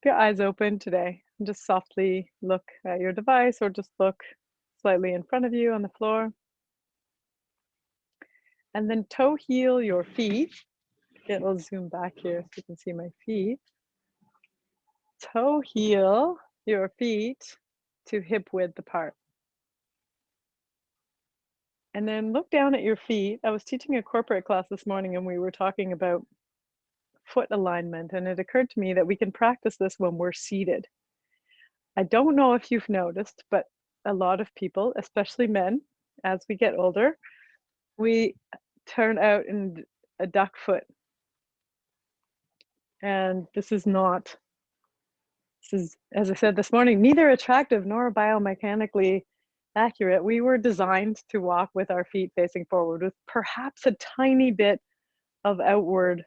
your eyes open today and just softly look at your device or just look slightly in front of you on the floor. And then toe heel your feet. It'll zoom back here so you can see my feet. Toe heel your feet to hip width apart. And then look down at your feet. I was teaching a corporate class this morning and we were talking about foot alignment, and it occurred to me that we can practice this when we're seated. I don't know if you've noticed, but a lot of people, especially men, as we get older, we turn out in a duck foot. And this is, as I said this morning, neither attractive nor biomechanically accurate. We were designed to walk with our feet facing forward with perhaps a tiny bit of outward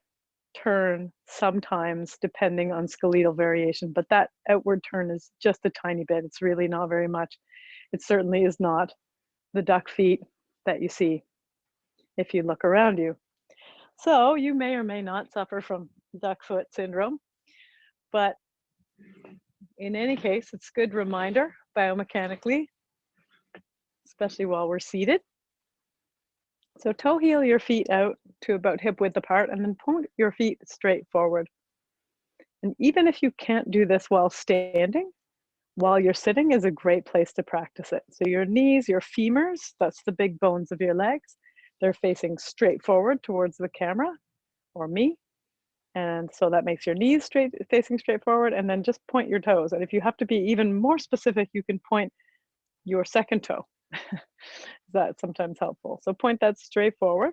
turn sometimes, depending on skeletal variation, but that outward turn is just a tiny bit. It's really not very much. It certainly is not the duck feet that you see if you look around you. So you may or may not suffer from duck foot syndrome, but in any case, it's a good reminder biomechanically, especially while we're seated. So toe heel your feet out to about hip width apart and then point your feet straight forward. And even if you can't do this while standing, while you're sitting is a great place to practice it. So your knees, your femurs, that's the big bones of your legs, they're facing straight forward towards the camera or me. And so that makes your knees facing straight forward, and then just point your toes. And if you have to be even more specific, you can point your second toe. That's sometimes helpful. So point that straight forward.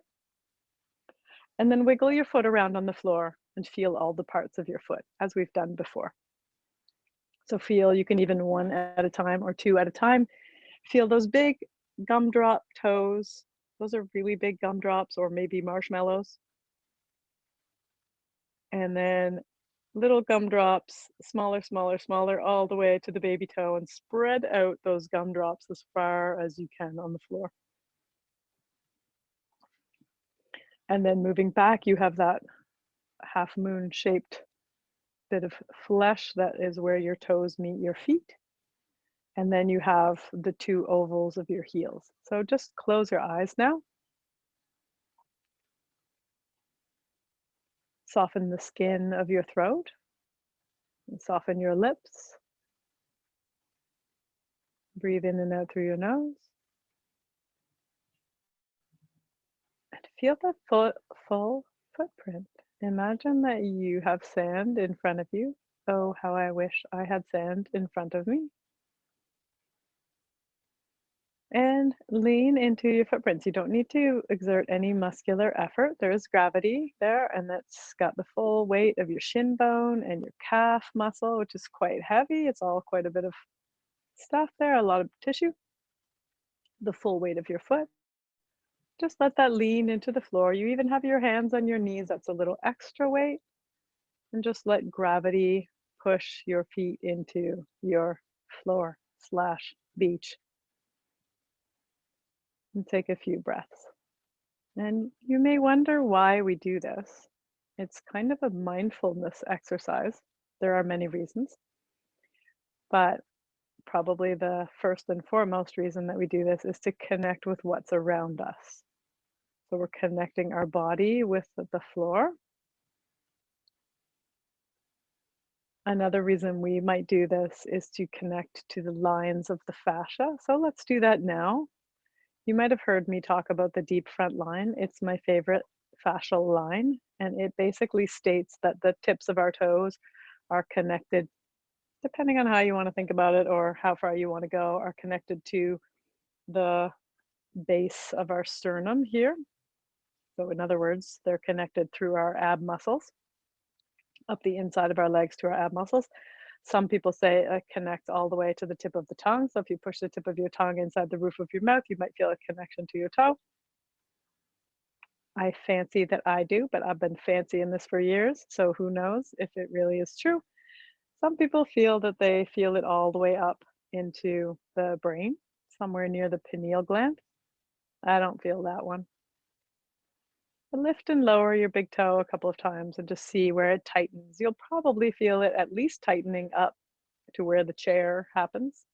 And then wiggle your foot around on the floor and feel all the parts of your foot as we've done before. So feel, you can even one at a time or two at a time. Feel those big gumdrop toes. Those are really big gumdrops or maybe marshmallows. And then little gumdrops, smaller, smaller, smaller, all the way to the baby toe, and spread out those gumdrops as far as you can on the floor. And then moving back, you have that half moon shaped bit of flesh that is where your toes meet your feet. And then you have the two ovals of your heels. So just close your eyes now. Soften the skin of your throat and soften your lips. Breathe in and out through your nose. And feel the full footprint. Imagine that you have sand in front of you. Oh, how I wish I had sand in front of me. And lean into your footprints. You don't need to exert any muscular effort. There is gravity there, and that's got the full weight of your shin bone and your calf muscle, which is quite heavy. It's all quite a bit of stuff there, a lot of tissue. The full weight of your foot. Just let that lean into the floor. You even have your hands on your knees. That's a little extra weight. And just let gravity push your feet into your floor / beach. And take a few breaths. And you may wonder why we do this. It's kind of a mindfulness exercise. There are many reasons, but probably the first and foremost reason that we do this is to connect with what's around us. So we're connecting our body with the floor. Another reason we might do this is to connect to the lines of the fascia. So let's do that now. You might have heard me talk about the deep front line. It's my favorite fascial line, and it basically states that the tips of our toes are connected, depending on how you want to think about it or how far you want to go, are connected to the base of our sternum here. So in other words, they're connected through our ab muscles, up the inside of our legs to our ab muscles. Some people say it connects all the way to the tip of the tongue. So if you push the tip of your tongue inside the roof of your mouth, you might feel a connection to your toe. I fancy that I do, but I've been fancying this for years. So who knows if it really is true. Some people feel that they feel it all the way up into the brain, somewhere near the pineal gland. I don't feel that one. to lift and lower your big toe a couple of times and just see where it tightens. You'll probably feel it at least tightening up to where the chair happens.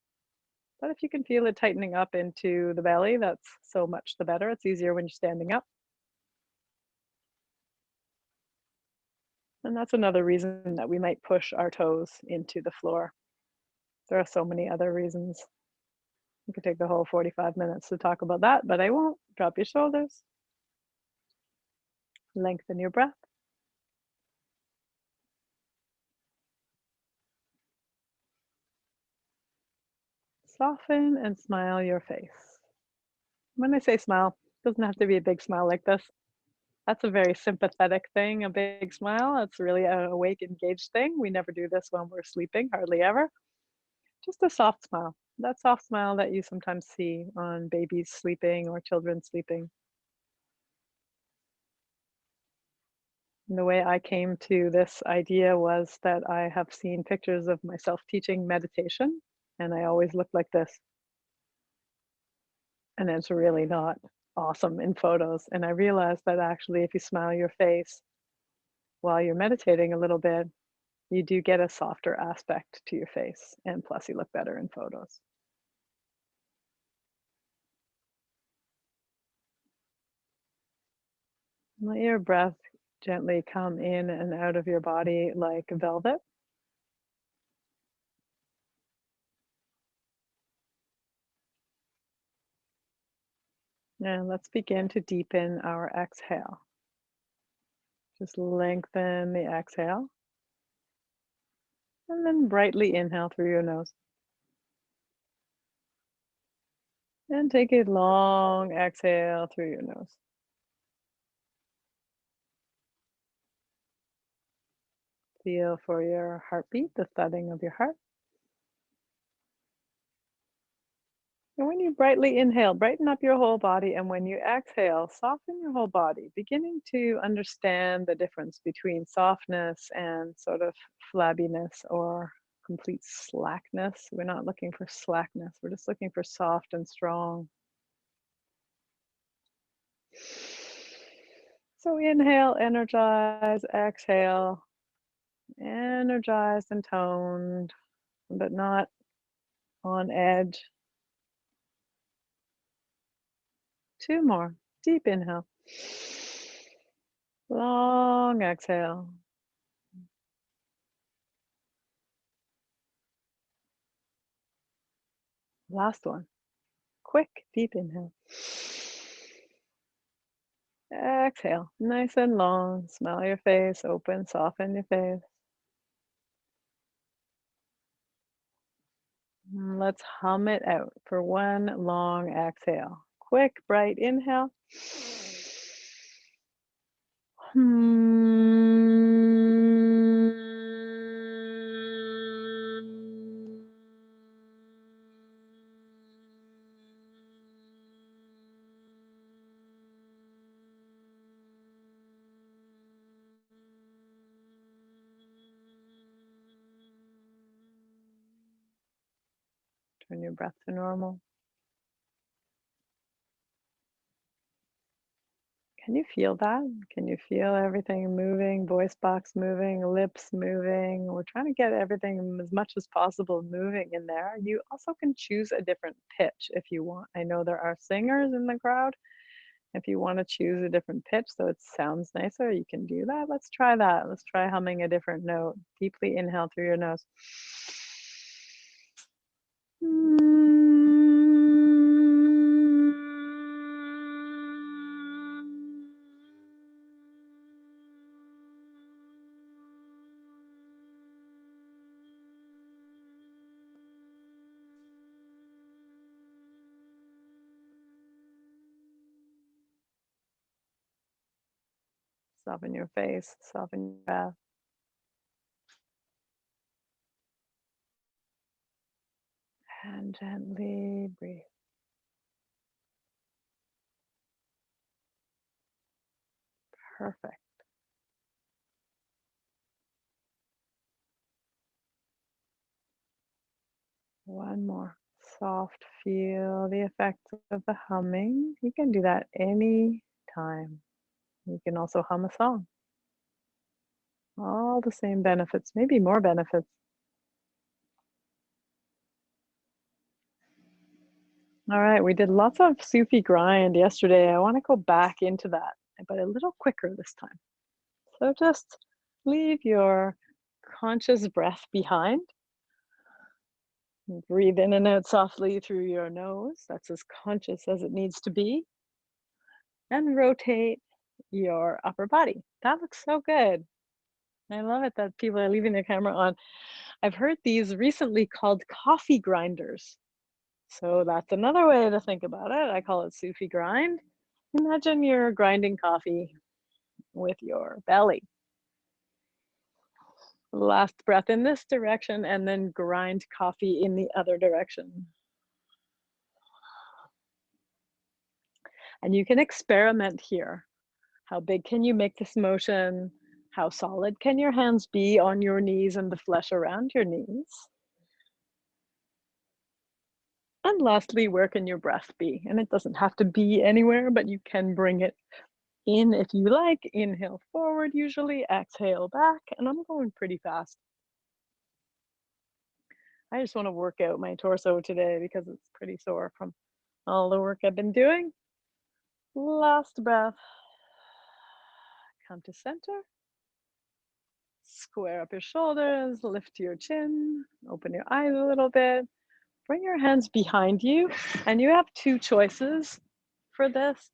But if you can feel it tightening up into the belly, that's so much the better. It's easier when you're standing up. And that's another reason that we might push our toes into the floor. There are so many other reasons. We could take the whole 45 minutes to talk about that, but I won't. Drop your shoulders, lengthen your breath, soften and smile your face. When I say smile, it doesn't have to be a big smile like this. That's a very sympathetic thing, a big smile. It's really an awake, engaged thing. We never do this when we're sleeping, hardly ever. Just a soft smile. That soft smile that you sometimes see on babies sleeping or children sleeping. And the way I came to this idea was that I have seen pictures of myself teaching meditation, and I always looked like this. And it's really not awesome in photos. And I realized that actually, if you smile your face while you're meditating a little bit, you do get a softer aspect to your face. And plus, you look better in photos. Let your breath gently come in and out of your body like velvet. And let's begin to deepen our exhale. Just lengthen the exhale and then brightly inhale through your nose. And take a long exhale through your nose. Feel for your heartbeat, the thudding of your heart. And when you brightly inhale, brighten up your whole body. And when you exhale, soften your whole body, beginning to understand the difference between softness and sort of flabbiness or complete slackness. We're not looking for slackness, we're just looking for soft and strong. So inhale, energize, exhale, energized and toned, but not on edge. Two more. Deep inhale. Long exhale. Last one. Quick, deep inhale. Exhale. Nice and long. Smile your face, open, soften your face. Let's hum it out for one long exhale. Quick, bright inhale. Turn your breath to normal. Can you feel that? Can you feel everything moving, voice box moving, lips moving? We're trying to get everything as much as possible moving in there. You also can choose a different pitch if you want. I know there are singers in the crowd. If you want to choose a different pitch so it sounds nicer, you can do that. Let's try that. Let's try humming a different note. Deeply inhale through your nose. Soften your face, soften your breath. And gently breathe. Perfect. One more. Soft, feel the effects of the humming. You can do that any time. You can also hum a song. All the same benefits, maybe more benefits. All right, we did lots of Sufi grind yesterday. I want to go back into that, but a little quicker this time. So just leave your conscious breath behind. Breathe in and out softly through your nose. That's as conscious as it needs to be. And rotate your upper body. That looks so good. I love it that people are leaving their camera on. I've heard these recently called coffee grinders. So that's another way to think about it. I call it Sufi grind. Imagine you're grinding coffee with your belly. Last breath in this direction and then grind coffee in the other direction. And you can experiment here. How big can you make this motion? How solid can your hands be on your knees and the flesh around your knees? And lastly, where can your breath be? And it doesn't have to be anywhere, but you can bring it in if you like. Inhale forward usually, exhale back, and I'm going pretty fast. I just want to work out my torso today because it's pretty sore from all the work I've been doing. Last breath. Come to center. Square up your shoulders, lift your chin, open your eyes a little bit. Bring your hands behind you, and you have two choices for this.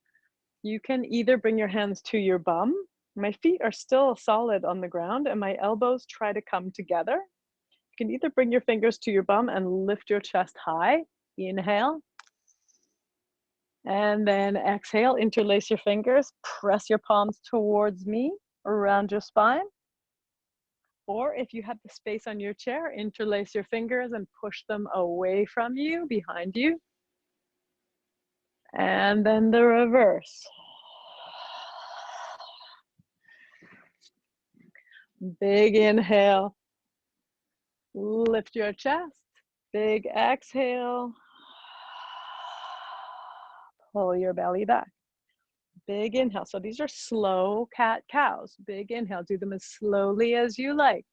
You can either bring your hands to your bum. My feet are still solid on the ground, and my elbows try to come together. You can either bring your fingers to your bum and lift your chest high. Inhale. And then exhale, interlace your fingers, press your palms towards me, around your spine. Or if you have the space on your chair, interlace your fingers and push them away from you, behind you. And then the reverse. Big inhale. Lift your chest. Big exhale. Pull your belly back. Big inhale. So these are slow cat-cows. Big inhale. Do them as slowly as you like.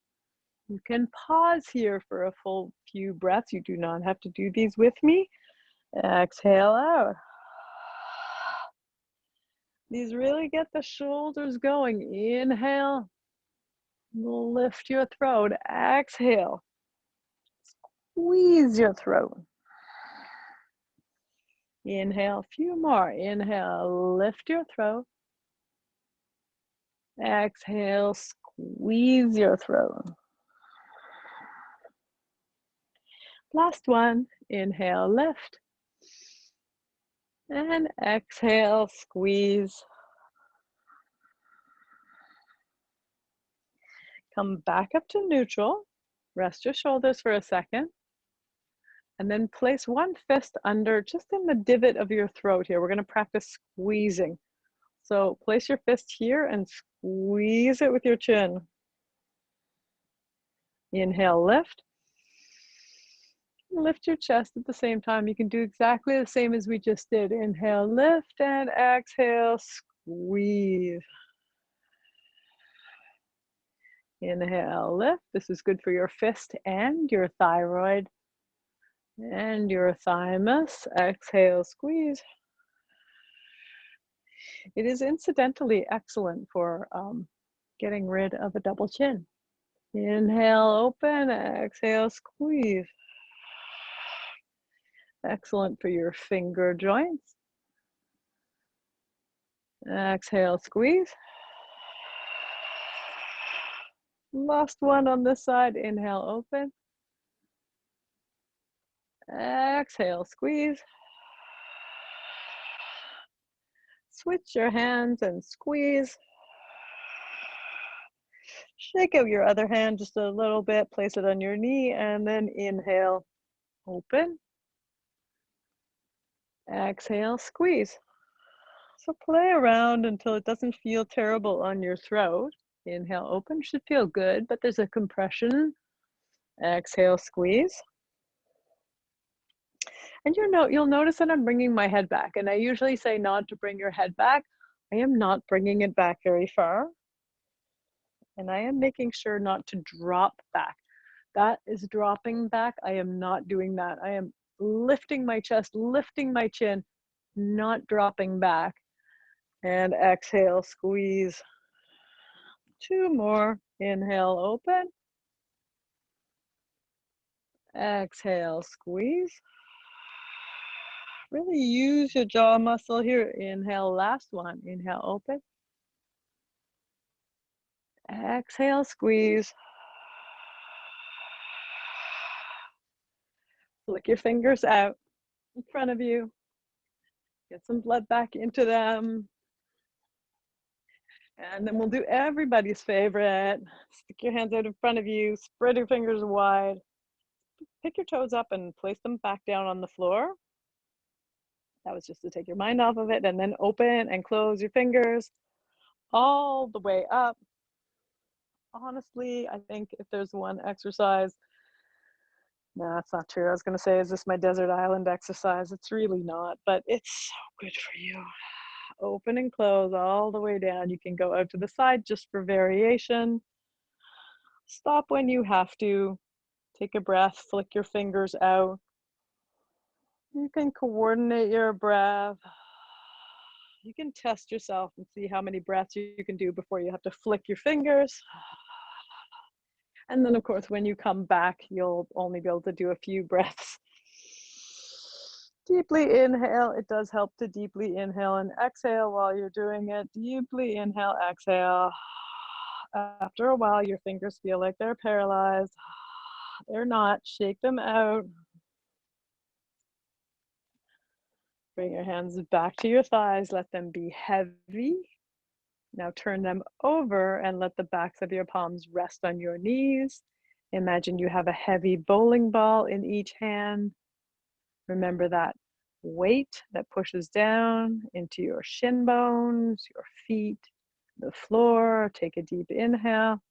You can pause here for a full few breaths. You do not have to do these with me. Exhale out. These really get the shoulders going. Inhale. Lift your throat. Exhale. Squeeze your throat. Inhale, a few more. Inhale, lift your throat. Exhale, squeeze your throat. Last one. Inhale, lift. And exhale, squeeze. Come back up to neutral. Rest your shoulders for a second. And then place one fist under, just in the divot of your throat here. We're going to practice squeezing. So place your fist here and squeeze it with your chin. Inhale, lift. Lift your chest at the same time. You can do exactly the same as we just did. Inhale, lift, and exhale, squeeze. Inhale, lift. This is good for your fist and your thyroid and your thymus. Exhale, squeeze. It is incidentally excellent for getting rid of a double chin. Inhale, open, exhale, squeeze. Excellent for your finger joints. Exhale, squeeze. Last one on this side. Inhale, open. Exhale, squeeze. Switch your hands and squeeze. Shake out your other hand just a little bit. Place it on your knee and then inhale, open. Exhale, squeeze. So play around until it doesn't feel terrible on your throat. Inhale, open. Should feel good, but there's a compression. Exhale, squeeze. And you'll notice that I'm bringing my head back. And I usually say not to bring your head back. I am not bringing it back very far. And I am making sure not to drop back. That is dropping back. I am not doing that. I am lifting my chest, lifting my chin, not dropping back. And exhale, squeeze. 2 more. Inhale, open. Exhale, squeeze. Really use your jaw muscle here. Inhale, last one. Inhale, open. Exhale, squeeze. Flick your fingers out in front of you. Get some blood back into them. And then we'll do everybody's favorite. Stick your hands out in front of you, spread your fingers wide. Pick your toes up and place them back down on the floor. That was just to take your mind off of it. And then open and close your fingers all the way up. Honestly, I think if there's one exercise, no, that's not true. I was going to say, is this my desert island exercise? It's really not, but it's so good for you. Open and close all the way down. You can go out to the side just for variation. Stop when you have to. Take a breath, flick your fingers out. You can coordinate your breath. You can test yourself and see how many breaths you can do before you have to flick your fingers. And then, of course, when you come back, you'll only be able to do a few breaths. Deeply inhale. It does help to deeply inhale and exhale while you're doing it. Deeply inhale, exhale. After a while, your fingers feel like they're paralyzed. They're not. Shake them out. Bring your hands back to your thighs. Let them be heavy. Now turn them over and let the backs of your palms rest on your knees. Imagine you have a heavy bowling ball in each hand. Remember that weight that pushes down into your shin bones, your feet, the floor. Take a deep inhale.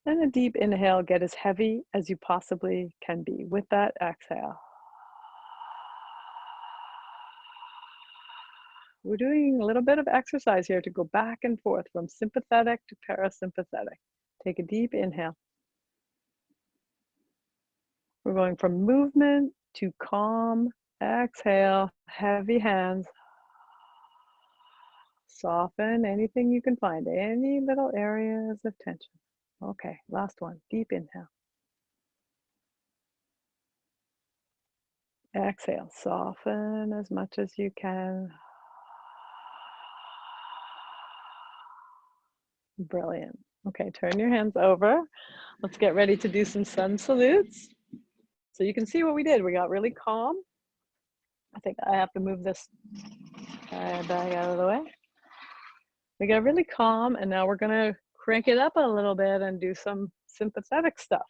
And a deep inhale, get as heavy as you possibly can be. With that, exhale. We're doing a little bit of exercise here to go back and forth from sympathetic to parasympathetic. Take a deep inhale. We're going from movement to calm. Exhale, heavy hands. Soften anything you can find, any little areas of tension. Okay, last one, deep inhale. Exhale, soften as much as you can. Brilliant. Okay, turn your hands over. Let's get ready to do some sun salutes. So you can see what we did. We got really calm. I think I have to move this bag out of the way. We got really calm, and now we're gonna crank it up a little bit and do some sympathetic stuff.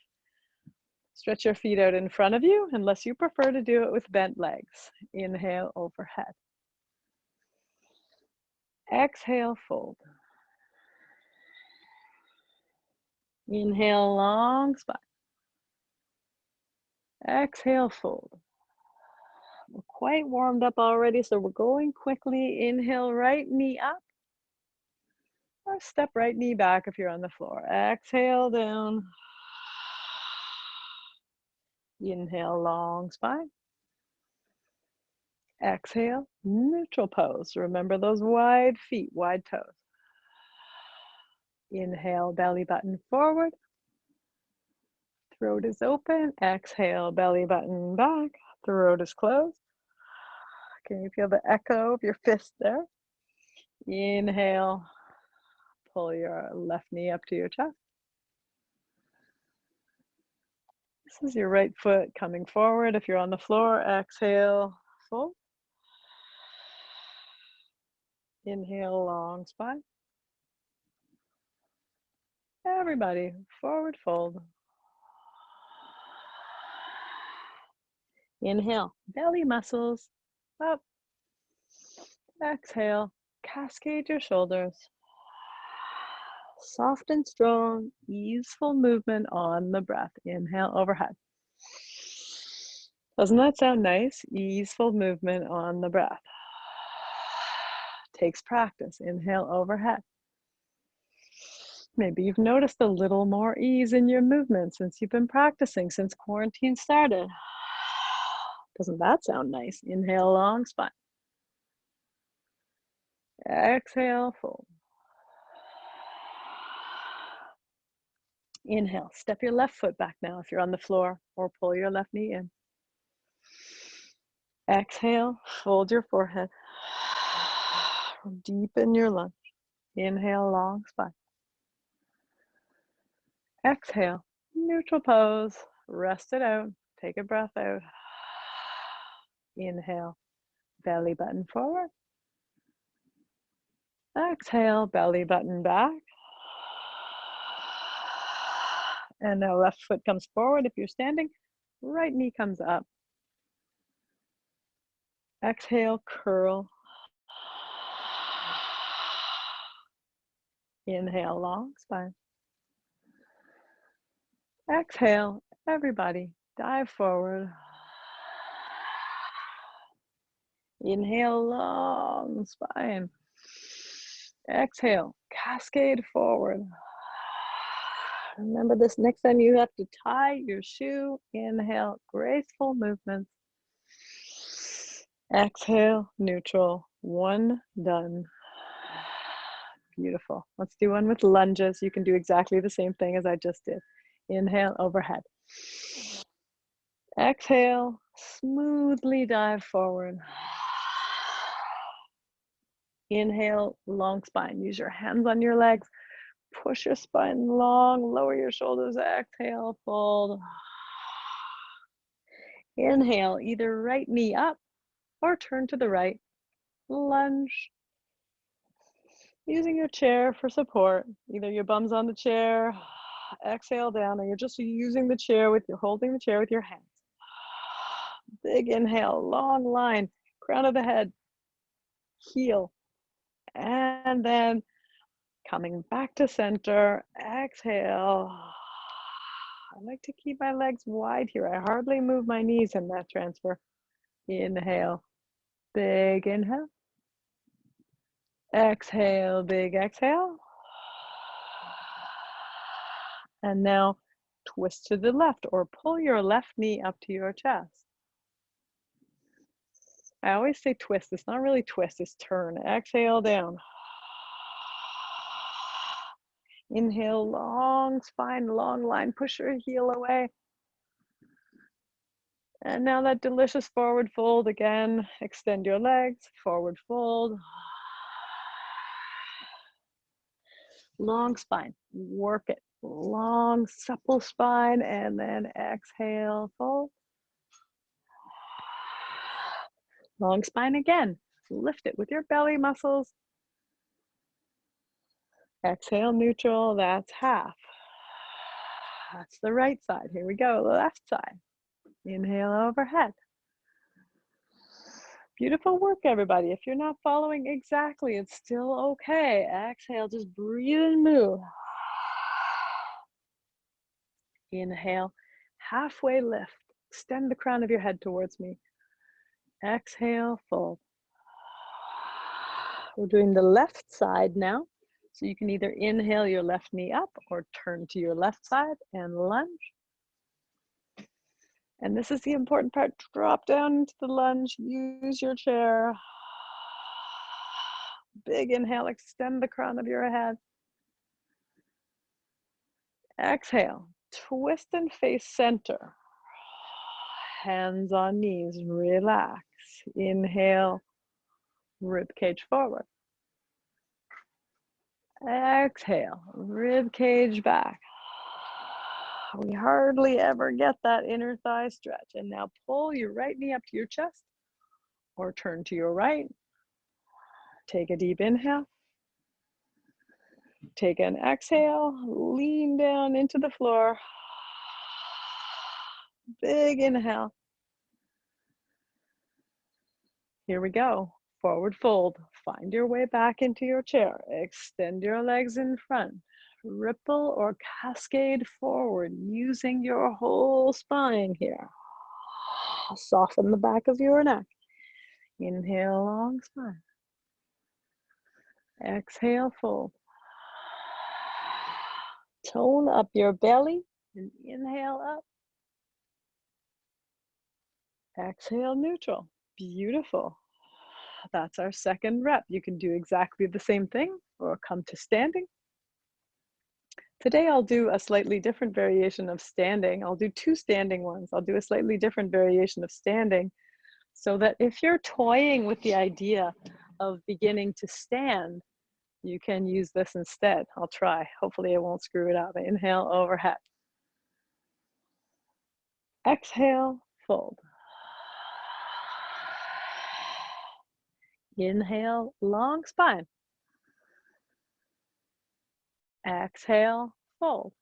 Stretch your feet out in front of you, unless you prefer to do it with bent legs. Inhale, overhead. Exhale, fold. Inhale, long spine. Exhale, fold. We're quite warmed up already, so we're going quickly. Inhale, right knee up. Or step right knee back if you're on the floor. Exhale, down. Inhale, long spine. Exhale, neutral pose. Remember those wide feet, wide toes. Inhale, belly button forward. Throat is open. Exhale, belly button back. Throat is closed. Can you feel the echo of your fist there? Inhale, pull your left knee up to your chest. This is your right foot coming forward. If you're on the floor, exhale, fold. Inhale, long spine. Everybody, forward fold. Inhale, belly muscles up. Exhale, cascade your shoulders. Soft and strong, easeful movement on the breath. Inhale, overhead. Doesn't that sound nice? Easeful movement on the breath. Takes practice. Inhale overhead. Maybe you've noticed a little more ease in your movement since you've been practicing, since quarantine started. Doesn't that sound nice? Inhale, long spine. Exhale, fold. Inhale, step your left foot back now if you're on the floor, or pull your left knee in. Exhale, fold your forehead. Deepen your lunge. Inhale, long spine. Exhale, neutral pose. Rest it out. Take a breath out. Inhale, belly button forward. Exhale, belly button back. And now left foot comes forward if you're standing. Right knee comes up. Exhale, curl. Inhale, long spine. Exhale, everybody, dive forward. Inhale, long spine. Exhale, cascade forward. Remember this next time you have to tie your shoe. Inhale, graceful movements. Exhale, neutral. One, done. Beautiful. Let's do one with lunges. You can do exactly the same thing as I just did. Inhale, overhead. Exhale, smoothly dive forward. Inhale, long spine. Use your hands on your legs. Push your spine long, lower your shoulders. Exhale, fold. Inhale, either right knee up or turn to the right. Lunge. Using your chair for support. Either your bum's on the chair, exhale down, or you're just using the chair holding the chair with your hands. Big inhale, long line, crown of the head, heel. And then coming back to center, exhale. I like to keep my legs wide here. I hardly move my knees in that transfer. Inhale, big inhale. Exhale, big exhale. And now twist to the left or pull your left knee up to your chest. I always say twist. It's not really twist, it's turn. Exhale down. Inhale, long spine, long line. Push your heel away. And now that delicious forward fold again. Extend your legs, forward fold. Long spine, work it. Long, supple spine, and then exhale, fold. Long spine again. Lift it with your belly muscles. Exhale, neutral, that's half. That's the right side. Here we go, the left side. Inhale overhead. Beautiful work, everybody. If you're not following exactly, it's still okay. Exhale, just breathe and move. Inhale, halfway lift. Extend the crown of your head towards me. Exhale, fold. We're doing the left side now. So you can either inhale your left knee up or turn to your left side and lunge. And this is the important part. Drop down into the lunge. Use your chair. Big inhale. Extend the crown of your head. Exhale. Twist and face center. Hands on knees. Relax. Inhale. Rib cage forward. Exhale. Rib cage back. We hardly ever get that inner thigh stretch. And now pull your right knee up to your chest or turn to your right. Take a deep inhale. Take an exhale. Lean down into the floor. Big inhale. Here we go. Forward fold. Find your way back into your chair. Extend your legs in front. Ripple or cascade forward using your whole spine here. Soften the back of your neck. Inhale, long spine. Exhale, fold. Tone up your belly and inhale up. Exhale, neutral. Beautiful. That's our second rep. You can do exactly the same thing or come to standing. Today I'll do a slightly different variation of standing. I'll do 2 standing ones. I'll do a slightly different variation of standing so that if you're toying with the idea of beginning to stand, you can use this instead. I'll try. Hopefully I won't screw it up. Inhale, overhead. Exhale, fold. Inhale, long spine. Exhale, fold.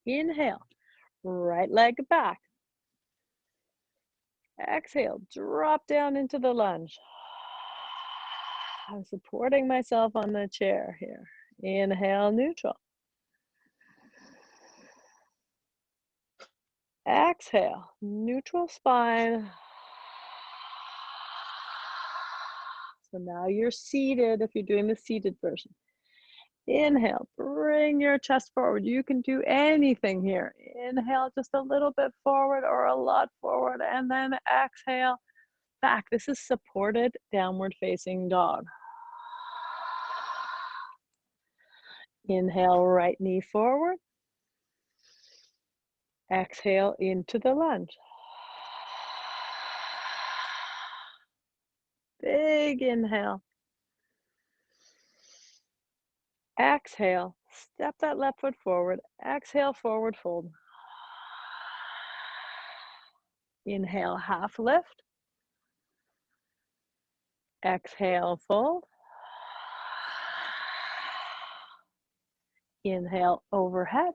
Inhale, right leg back. Exhale, drop down into the lunge. I'm supporting myself on the chair here. Inhale, neutral. Exhale, neutral spine. So now you're seated if you're doing the seated version. Inhale, bring your chest forward. You can do anything here. Inhale just a little bit forward or a lot forward, and then exhale back. This is supported downward facing dog. Inhale, right knee forward. Exhale into the lunge. Big inhale. Exhale, step that left foot forward. Exhale, forward fold. Inhale, half lift. Exhale, fold. Inhale, overhead.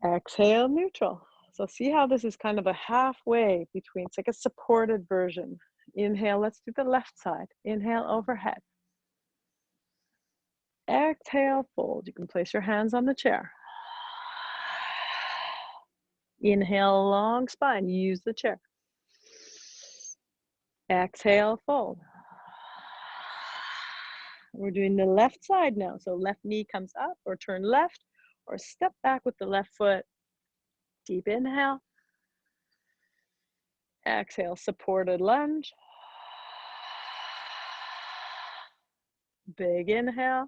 Exhale, neutral. So see how this is kind of a halfway between, it's like a supported version. Inhale, let's do the left side. Inhale, overhead. Exhale, fold. You can place your hands on the chair. Inhale, long spine. Use the chair. Exhale, fold. We're doing the left side now. So left knee comes up or turn left or step back with the left foot. Deep inhale. Exhale, supported lunge. Big inhale.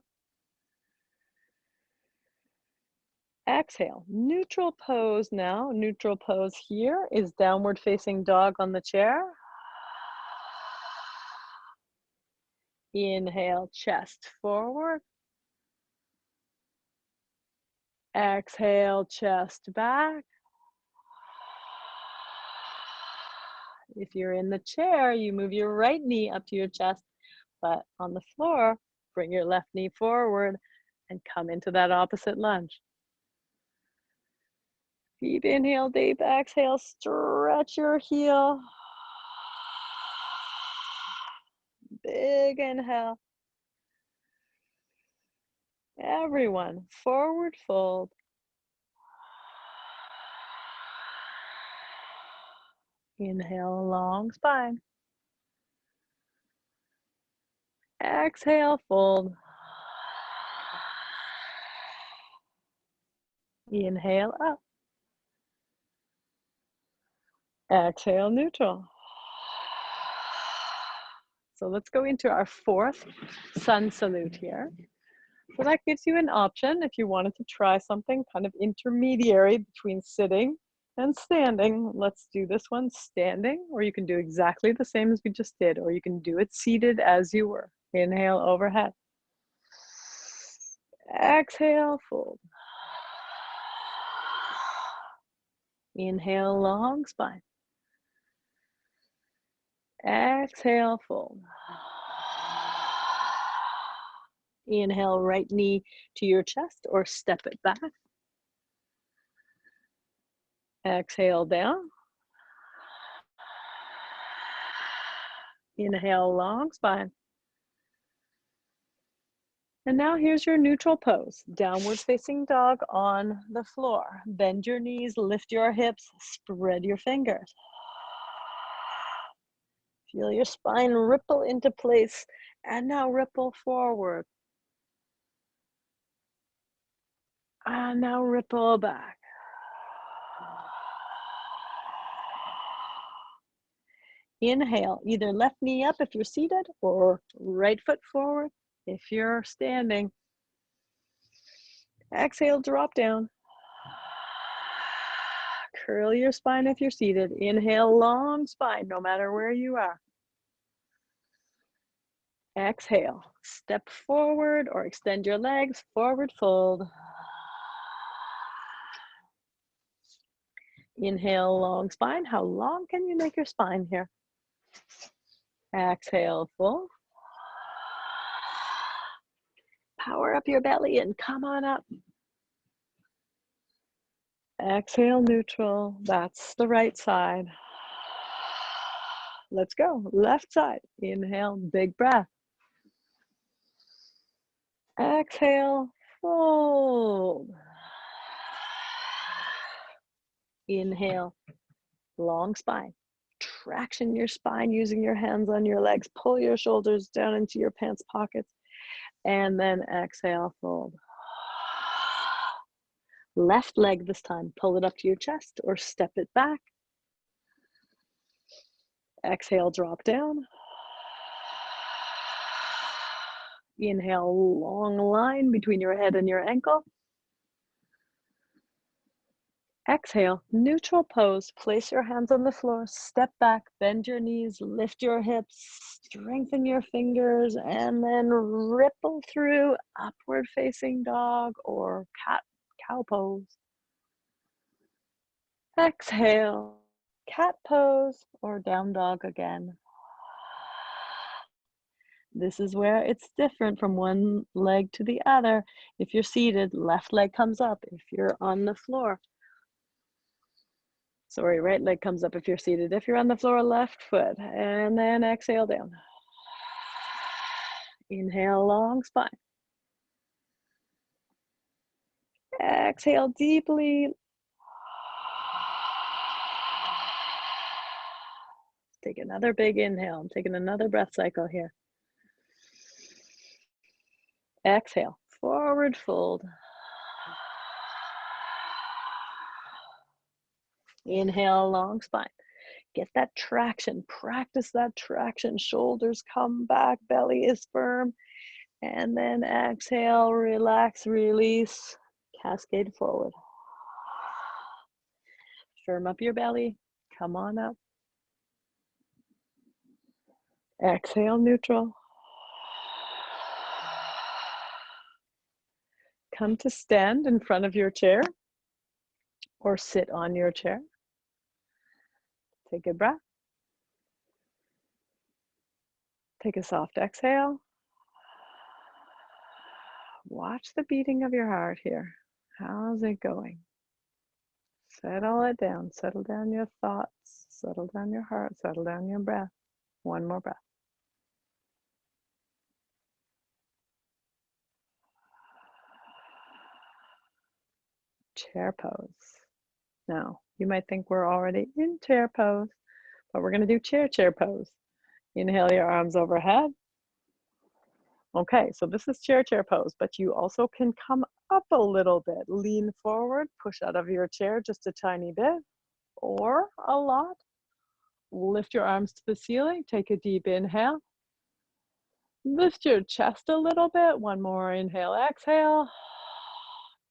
Exhale, neutral pose now. Neutral pose here is downward facing dog on the chair. Inhale, chest forward. Exhale, chest back. If you're in the chair, you move your right knee up to your chest, but on the floor, bring your left knee forward and come into that opposite lunge. Deep inhale, deep exhale, stretch your heel. Big inhale. Everyone, forward fold. Inhale, long spine. Exhale, fold. Inhale, up. Exhale, neutral. So let's go into our fourth sun salute here. So that gives you an option if you wanted to try something kind of intermediary between sitting and standing. Let's do this one standing, or you can do exactly the same as we just did, or you can do it seated as you were. Inhale, overhead. Exhale, fold. Inhale, long spine. Exhale, fold. Inhale, right knee to your chest or step it back. Exhale, down. Inhale, long spine. And now here's your neutral pose. Downward facing dog on the floor. Bend your knees, lift your hips, spread your fingers. Feel your spine ripple into place, and now ripple forward. And now ripple back. Inhale, either left knee up if you're seated or right foot forward if you're standing. Exhale, drop down. Curl your spine if you're seated. Inhale, long spine, no matter where you are. Exhale, step forward or extend your legs, forward fold. Inhale, long spine. How long can you make your spine here? Exhale, fold. Power up your belly and come on up. Exhale, neutral. That's the right side. Let's go. Left side. Inhale, big breath. Exhale, fold. Inhale, long spine. Traction your spine using your hands on your legs. Pull your shoulders down into your pants pockets. And then exhale, fold. Left leg this time. Pull it up to your chest or step it back. Exhale, drop down. Inhale, long line between your head and your ankle. Exhale, neutral pose. Place your hands on the floor, step back, bend your knees, lift your hips, strengthen your fingers, and then ripple through upward facing dog or cow pose. Exhale, cat pose or down dog again. This is where it's different from one leg to the other. If you're seated, left leg comes up. If you're on the floor, sorry, right leg comes up if you're seated. If you're on the floor, left foot. And then exhale down. Inhale, long spine. Exhale deeply. Take another big inhale. I'm taking another breath cycle here. Exhale, forward fold. Inhale, long spine. Get that traction, practice that traction. Shoulders come back, belly is firm. And then exhale, relax, release, cascade forward. Firm up your belly, come on up. Exhale, neutral. Come to stand in front of your chair or sit on your chair. Take a breath. Take a soft exhale. Watch the beating of your heart here. How's it going? Settle it down. Settle down your thoughts. Settle down your heart. Settle down your breath. One more breath. Chair pose. Now, you might think we're already in chair pose, but we're going to do chair pose. Inhale your arms overhead. Okay, so this is chair pose, but you also can come up a little bit. Lean forward, push out of your chair just a tiny bit or a lot. Lift your arms to the ceiling. Take a deep inhale. Lift your chest a little bit. One more inhale, exhale.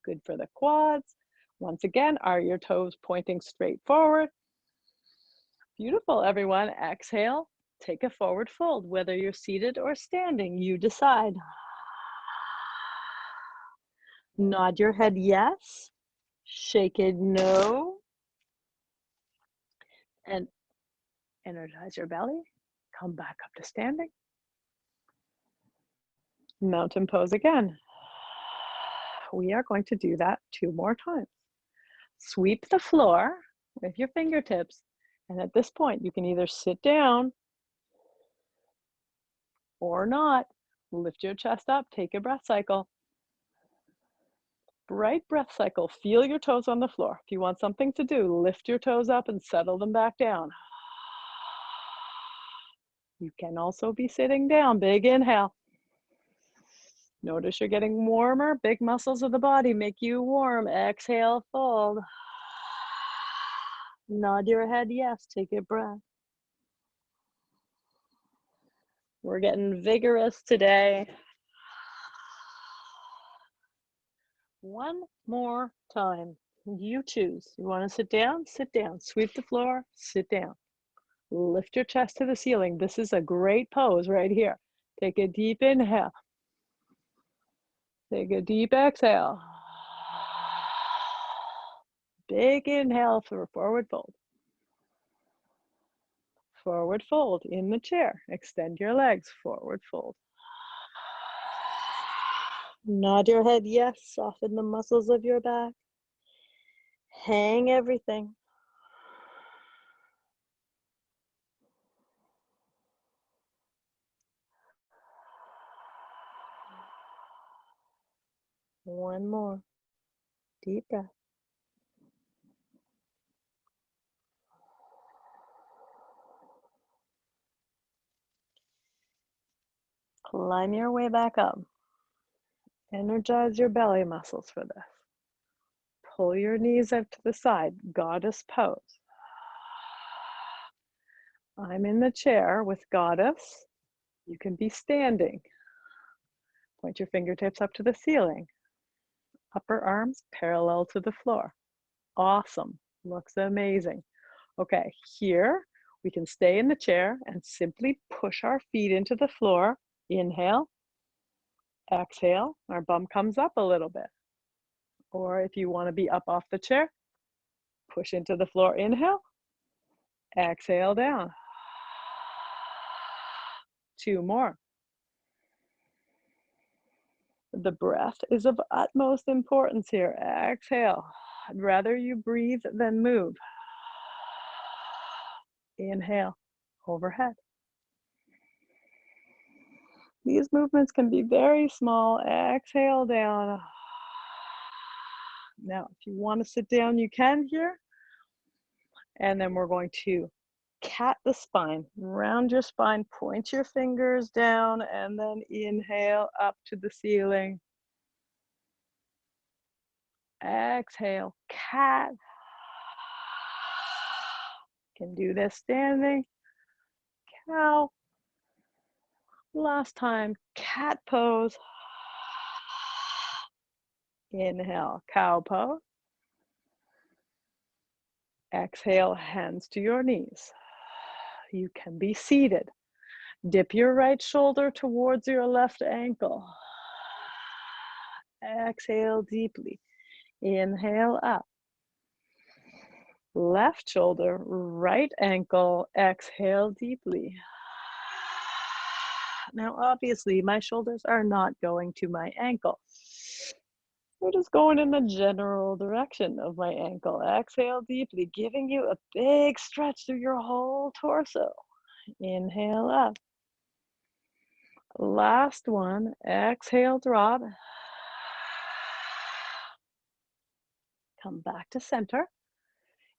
Good for the quads. Once again, are your toes pointing straight forward? Beautiful, everyone. Exhale. Take a forward fold. Whether you're seated or standing, you decide. Nod your head yes. Shake it no. And energize your belly. Come back up to standing. Mountain pose again. We are going to do that 2 more times. Sweep the floor with your fingertips. And at this point, you can either sit down or not. Lift your chest up, take a breath cycle. Right breath cycle, feel your toes on the floor. If you want something to do, lift your toes up and settle them back down. You can also be sitting down. Big inhale. Notice you're getting warmer. Big muscles of the body make you warm. Exhale, fold. Nod your head yes. Take a breath. We're getting vigorous today. One more time. You choose. You want to sit down? Sit down. Sweep the floor. Sit down. Lift your chest to the ceiling. This is a great pose right here. Take a deep inhale. Take a deep exhale. Big inhale for forward fold. Forward fold in the chair. Extend your legs. Forward fold. Nod your head yes. Soften the muscles of your back. Hang everything. One more. Deep breath. Climb your way back up. Energize your belly muscles for this. Pull your knees out to the side, goddess pose. I'm in the chair with goddess. You can be standing. Point your fingertips up to the ceiling. Upper arms parallel to the floor. Awesome. Looks amazing. Okay, here we can stay in the chair and simply push our feet into the floor. Inhale. Exhale. Our bum comes up a little bit. Or if you want to be up off the chair, push into the floor. Inhale. Exhale down. Two more. The breath is of utmost importance here. Exhale. I'd rather you breathe than move. Inhale, overhead. These movements can be very small. Exhale down. Now, if you want to sit down, you can here. And then we're going to cat the spine. Round your spine, point your fingers down, and then inhale up to the ceiling. Exhale, cat. Can do this standing. Cow. Last time, cat pose. Inhale, cow pose. Exhale, hands to your knees. You can be seated. Dip your right shoulder towards your left ankle. Exhale deeply. Inhale up. Left shoulder, right ankle. Exhale deeply. Now, obviously, my shoulders are not going to my ankle. We're just going in the general direction of my ankle. Exhale deeply, giving you a big stretch through your whole torso. Inhale up. Last one. Exhale, drop. Come back to center.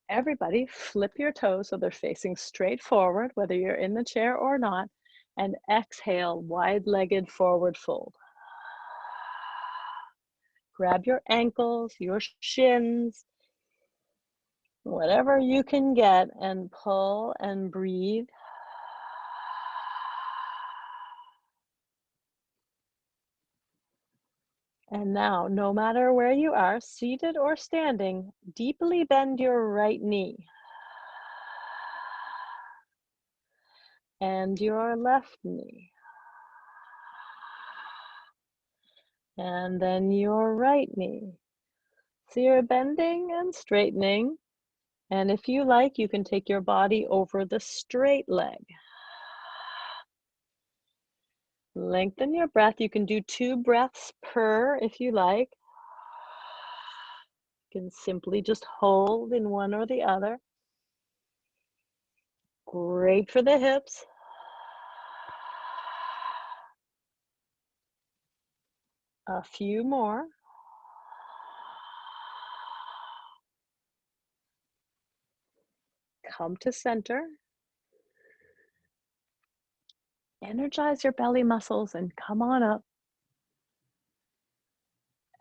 Everybody flip your toes so they're facing straight forward, whether you're in the chair or not, and exhale, wide-legged forward fold. Grab your ankles, your shins, whatever you can get, and pull and breathe. And now, no matter where you are, seated or standing, deeply bend your right knee and your left knee. And then your right knee. So you're bending and straightening. And if you like, you can take your body over the straight leg. Lengthen your breath. You can do 2 breaths per if you like. You can simply just hold in one or the other. Great for the hips. A few more. Come to center. Energize your belly muscles and come on up.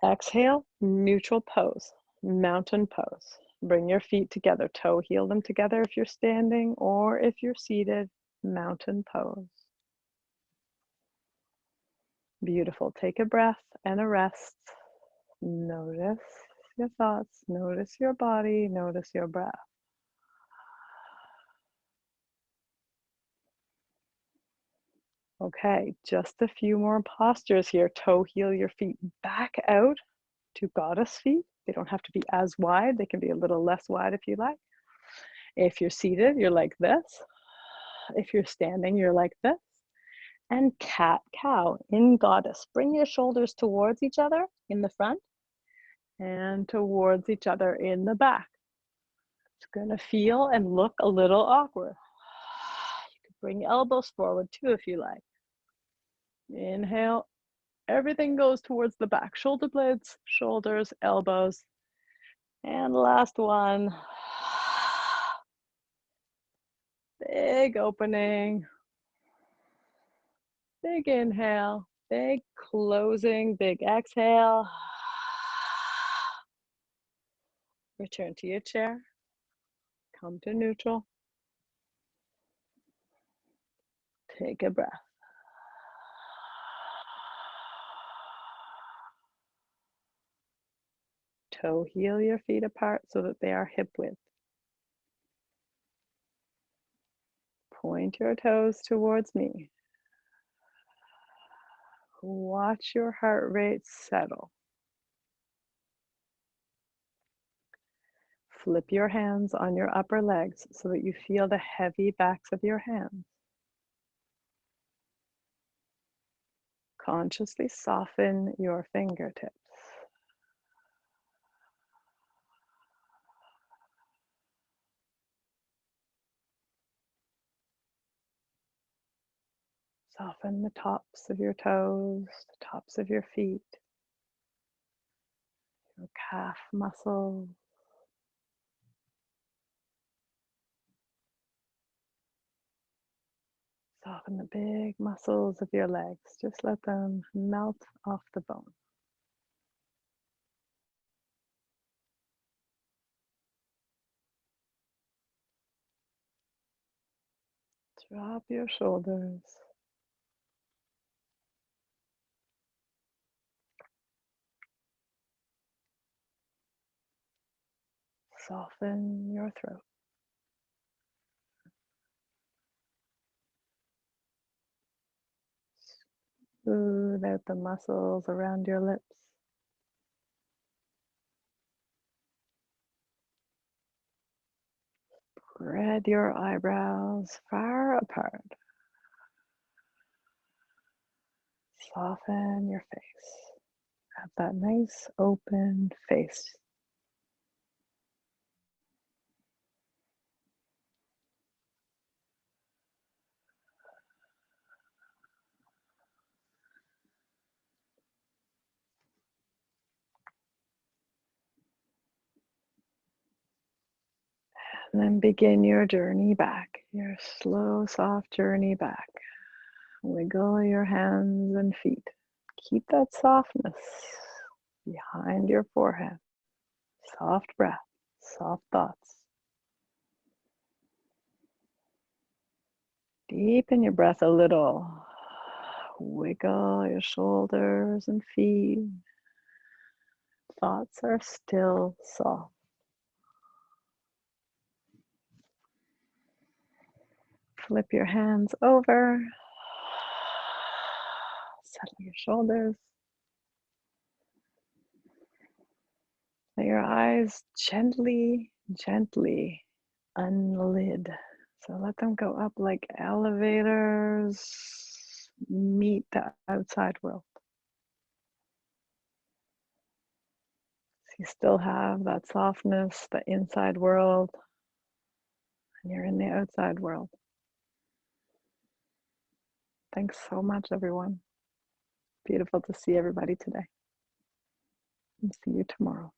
Exhale, neutral pose, mountain pose. Bring your feet together, toe heel them together if you're standing, or if you're seated, mountain pose. Beautiful. Take a breath and a rest. Notice your thoughts, notice your body, notice your breath. Okay, just a few more postures here. Toe heel your feet back out to goddess feet. They don't have to be as wide. They can be a little less wide if you like. If you're seated, you're like this. If you're standing, you're like this. And cat cow in goddess. Bring your shoulders towards each other in the front and towards each other in the back. It's gonna feel and look a little awkward. You could bring elbows forward too if you like. Inhale, everything goes towards the back. Shoulder blades, shoulders, elbows. And last one. Big opening. Big inhale, big closing, big exhale. Return to your chair. Come to neutral. Take a breath. Toe heel your feet apart so that they are hip width. Point your toes towards me. Watch your heart rate settle. Flip your hands on your upper legs so that you feel the heavy backs of your hands. Consciously soften your fingertips. Soften the tops of your toes, the tops of your feet, your calf muscles. Soften the big muscles of your legs. Just let them melt off the bone. Drop your shoulders. Soften your throat. Smooth out the muscles around your lips. Spread your eyebrows far apart. Soften your face. Have that nice open face. And then begin your journey back, your slow, soft journey back. Wiggle your hands and feet. Keep that softness behind your forehead. Soft breath, soft thoughts. Deepen your breath a little. Wiggle your shoulders and feet. Thoughts are still soft. Flip your hands over. Settle your shoulders. Let your eyes gently, gently unlid. So let them go up like elevators meet the outside world. So you still have that softness, the inside world, and you're in the outside world. Thanks so much, everyone. Beautiful to see everybody today. And see you tomorrow.